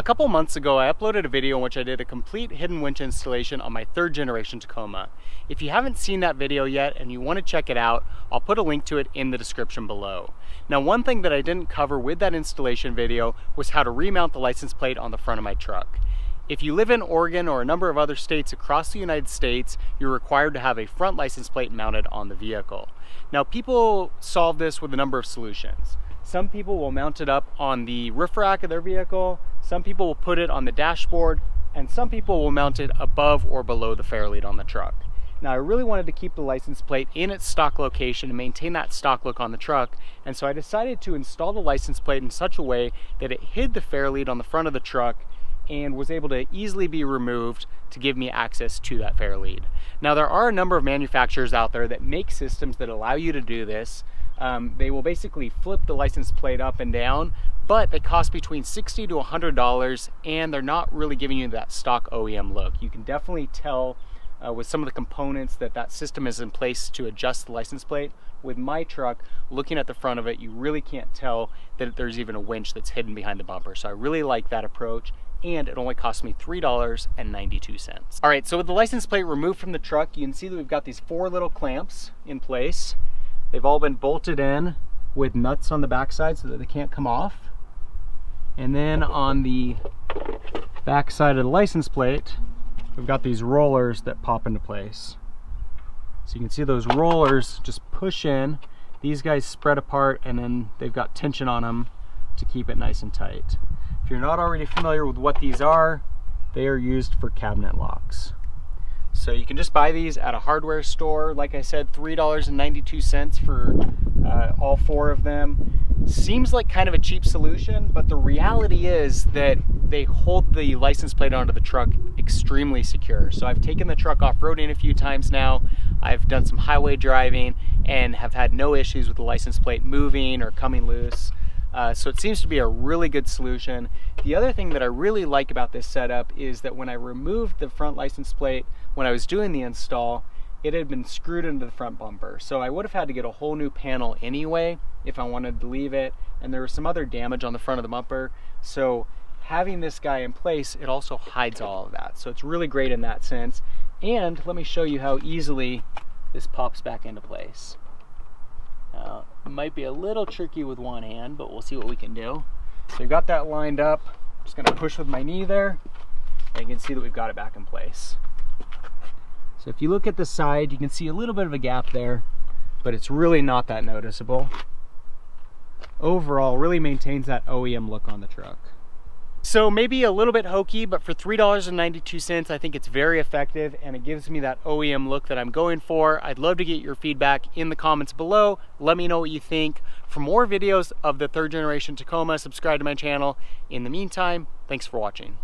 couple months ago, I uploaded a video in which I did a complete hidden winch installation on my 3rd generation Tacoma. If you haven't seen that video yet and you want to check it out, I'll put a link to it in the description below. Now, one thing that I didn't cover with that installation video was how to remount the license plate on the front of my truck. If you live in Oregon or a number of other states across the United States, you're required to have a front license plate mounted on the vehicle. Now, people solve this with a number of solutions. Some people will mount it up on the roof rack of their vehicle, some people will put it on the dashboard, and some people will mount it above or below the fairlead on the truck. Now, I really wanted to keep the license plate in its stock location and maintain that stock look on the truck, and so I decided to install the license plate in such a way that it hid the fairlead on the front of the truck and was able to easily be removed to give me access to that fairlead. Now, there are a number of manufacturers out there that make systems that allow you to do this. They will basically flip the license plate up and down, but they cost between $60 to $100, and they're not really giving you that stock OEM look. You can definitely tell with some of the components that system is in place to adjust the license plate. With my truck, looking at the front of it, you really can't tell that there's even a winch that's hidden behind the bumper. So I really like that approach, and it only cost me $3.92. All right, so with the license plate removed from the truck, you can see that we've got these 4 little clamps in place. They've all been bolted in with nuts on the backside so that they can't come off. And then on the back side of the license plate, we've got these rollers that pop into place. So you can see those rollers just push in. These guys spread apart, and then they've got tension on them to keep it nice and tight. If you're not already familiar with what these are, they are used for cabinet locks. So you can just buy these at a hardware store. Like I said, $3.92 for all 4 of them. Seems like kind of a cheap solution, but the reality is that they hold the license plate onto the truck extremely secure. So I've taken the truck off-roading a few times now. I've done some highway driving and have had no issues with the license plate moving or coming loose. So it seems to be a really good solution. The other thing that I really like about this setup is that when I removed the front license plate, when I was doing the install, it had been screwed into the front bumper. So I would have had to get a whole new panel anyway if I wanted to leave it, and there was some other damage on the front of the bumper. So having this guy in place, it also hides all of that. So it's really great in that sense. And let me show you how easily this pops back into place. It might be a little tricky with one hand, but we'll see what we can do. So we've got that lined up. I'm just gonna push with my knee there, and you can see that we've got it back in place. So if you look at the side, you can see a little bit of a gap there, but it's really not that noticeable. Overall, really maintains that OEM look on the truck. So maybe a little bit hokey, but for $3.92, I think it's very effective, and it gives me that OEM look that I'm going for. I'd love to get your feedback in the comments below. Let me know what you think. For more videos of the 3rd generation Tacoma, subscribe to my channel. In the meantime, thanks for watching.